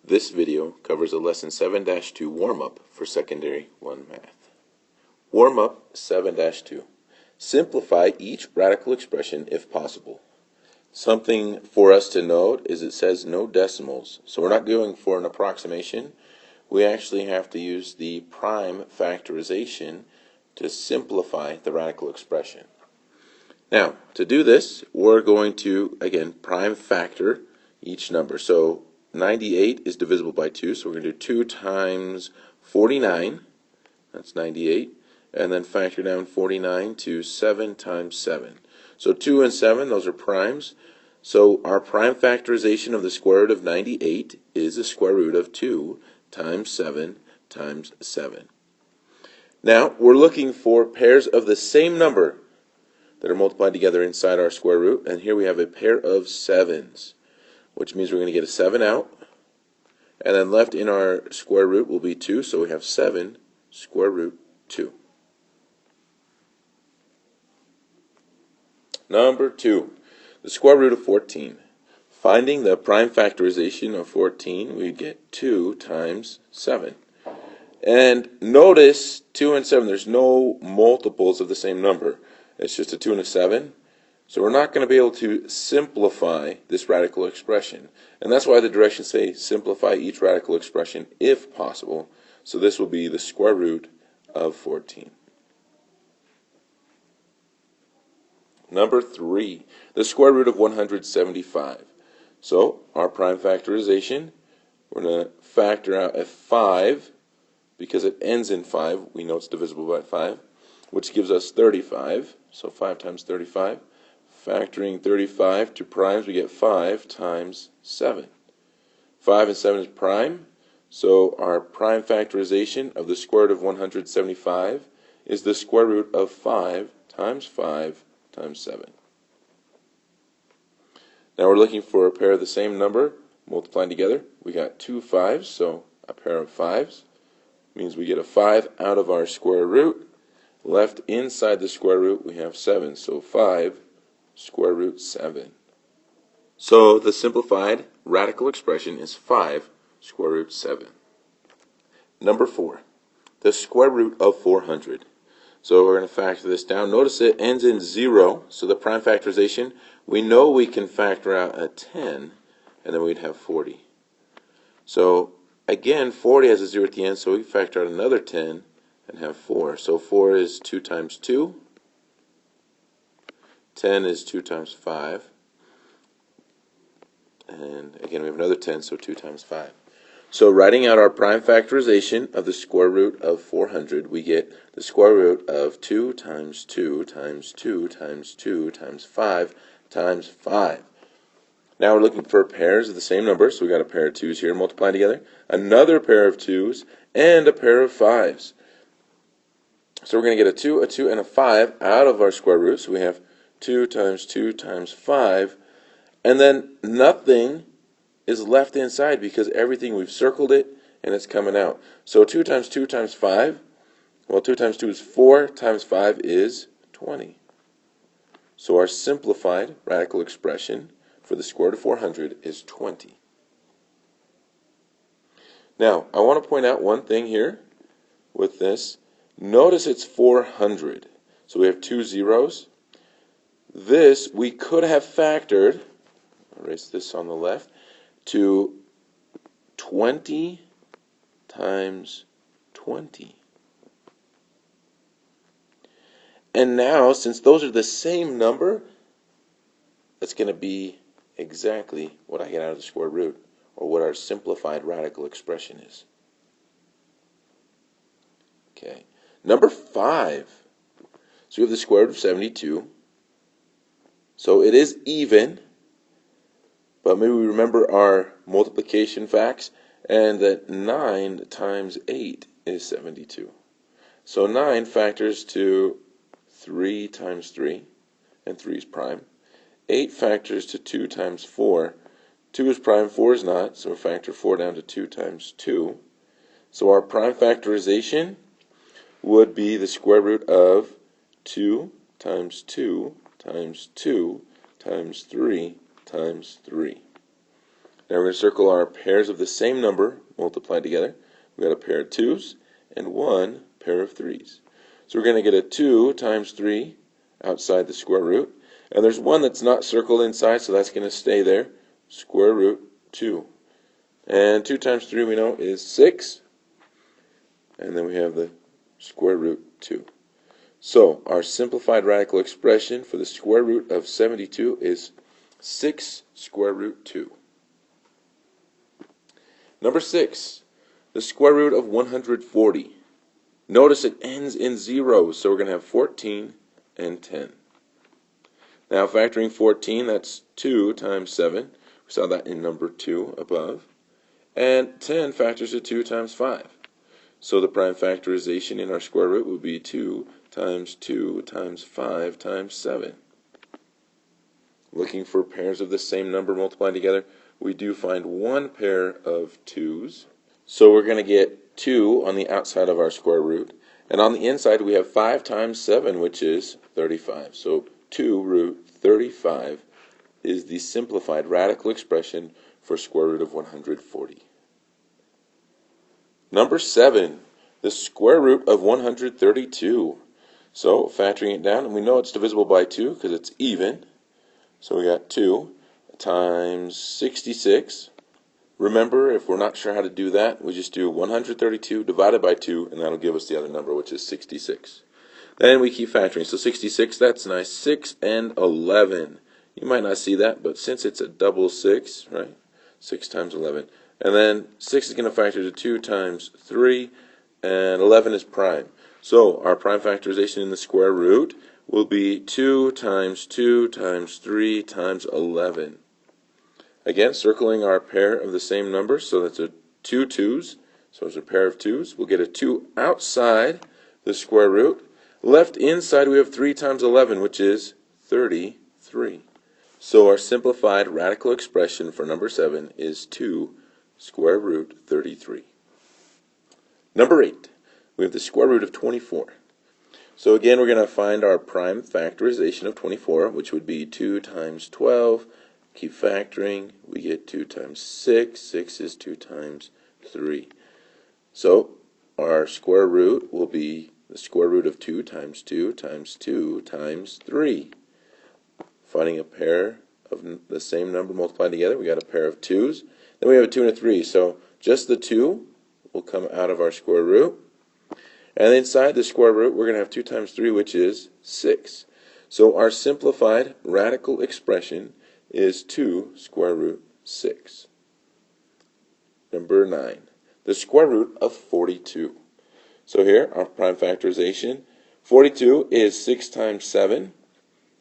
This video covers a Lesson 7-2 warm-up for Secondary 1 Math. Warm-up 7-2. Simplify each radical expression if possible. Something for us to note is it says no decimals, so we're not going for an approximation. We actually have to use the prime factorization to simplify the radical expression. Now, to do this, we're going to, again, prime factor each number. So 98 is divisible by 2, so we're going to do 2 times 49, that's 98, and then factor down 49 to 7 times 7. So 2 and 7, those are primes. So our prime factorization of the square root of 98 is the square root of 2 times 7 times 7. Now, we're looking for pairs of the same number that are multiplied together inside our square root, and here we have a pair of 7s, which means we're going to get a 7 out, and then left in our square root will be 2, so we have 7 square root 2. Number 2, the square root of 14. Finding the prime factorization of 14, we get 2 times 7. And notice 2 and 7, there's no multiples of the same number. It's just a 2 and a 7. So we're not going to be able to simplify this radical expression. And that's why the directions say simplify each radical expression if possible. So this will be the square root of 14. Number 3, the square root of 175. So our prime factorization, we're going to factor out a 5 because it ends in 5. We know it's divisible by 5, which gives us 35. So 5 times 35. Factoring 35 to primes, we get 5 times 7. 5 and 7 is prime, so our prime factorization of the square root of 175 is the square root of 5 times 5 times 7. Now we're looking for a pair of the same number multiplied together. We got 2 5s, so a pair of 5s means we get a 5 out of our square root. Left inside the square root we have 7, so 5 square root 7. So the simplified radical expression is 5 square root 7. Number 4, the square root of 400. So we're going to factor this down. Notice it ends in 0, so the prime factorization, we know we can factor out a 10, and then we'd have 40. So again, 40 has a 0 at the end, so we factor out another 10 and have 4. So 4 is 2 times 2. 10 is 2 times 5. And again, we have another 10, so 2 times 5. So writing out our prime factorization of the square root of 400, we get the square root of 2 times 2 times 2 times 2 times 5 times 5. Now we're looking for pairs of the same number, so we got a pair of 2's here multiplied together, another pair of 2's, and a pair of 5's. So we're going to get a 2, and a 5 out of our square root, so we have 2 times 2 times 5, and then nothing is left inside because everything, we've circled it and it's coming out. So 2 times 2 times 5, well, 2 times 2 is 4, times 5 is 20. So our simplified radical expression for the square root of 400 is 20. Now, I want to point out one thing here with this. Notice it's 400. So we have 2 zeros. This we could have factored, erase this on the left, to 20 times 20. And now, since those are the same number, that's going to be exactly what I get out of the square root, or what our simplified radical expression is. Okay. Number 5. So we have the square root of 72. So it is even, but maybe we remember our multiplication facts, and that 9 times 8 is 72. So 9 factors to 3 times 3, and 3 is prime. 8 factors to 2 times 4. 2 is prime, 4 is not, so we factor 4 down to 2 times 2. So our prime factorization would be the square root of 2 times 2 times 2 times 3 times 3. Now we're going to circle our pairs of the same number multiplied together. We've got a pair of 2's and one pair of 3's. So we're going to get a 2 times 3 outside the square root. And there's one that's not circled inside, so that's going to stay there. Square root 2. And 2 times 3 we know is 6. And then we have the square root 2. So our simplified radical expression for the square root of 72 is 6 square root 2. Number 6, the square root of 140. Notice it ends in zeros, so we're going to have 14 and 10. Now factoring 14, that's 2 times 7. We saw that in number 2 above. And 10 factors to 2 times 5. So the prime factorization in our square root would be 2 times 2 times 5 times 7. Looking for pairs of the same number multiplied together, we do find one pair of 2's. So we're going to get 2 on the outside of our square root. And on the inside we have 5 times 7, which is 35. So 2 root 35 is the simplified radical expression for square root of 140. Number 7, the square root of 132. So factoring it down, and we know it's divisible by 2 because it's even. So we got 2 times 66. Remember, if we're not sure how to do that, we just do 132 divided by 2, and that'll give us the other number, which is 66. Then we keep factoring. So 66, that's nice. 6 and 11. You might not see that, but since it's a double 6, right? 6 times 11. And then 6 is going to factor to 2 times 3, and 11 is prime. So our prime factorization in the square root will be 2 times 2 times 3 times 11. Again, circling our pair of the same number, so that's a 2 2's. So it's a pair of 2's. We'll get a 2 outside the square root. Left inside we have 3 times 11, which is 33. So our simplified radical expression for number 7 is 2 square root 33. Number 8, we have the square root of 24. So again, we're going to find our prime factorization of 24, which would be 2 times 12. Keep factoring. We get 2 times 6. 6 is 2 times 3. So our square root will be the square root of 2 times 2 times 2 times 3. Finding a pair of the same number multiplied together, we got a pair of 2's. Then we have a 2 and a 3. So just the 2 will come out of our square root. And inside the square root, we're going to have 2 times 3, which is 6. So our simplified radical expression is 2 square root 6. Number 9, the square root of 42. So here, our prime factorization. 42 is 6 times 7.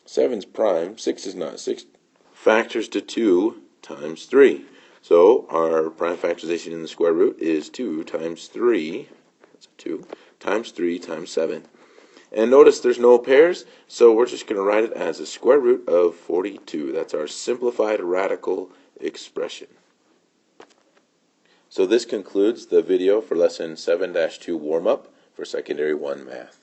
7's prime. 6 is not. 6 factors to 2 times 3. So our prime factorization in the square root is 2 times 3. That's a 2 times 3 times 7. And notice there's no pairs, so we're just going to write it as a square root of 42. That's our simplified radical expression. So this concludes the video for Lesson 7-2 Warm-Up for Secondary 1 Math.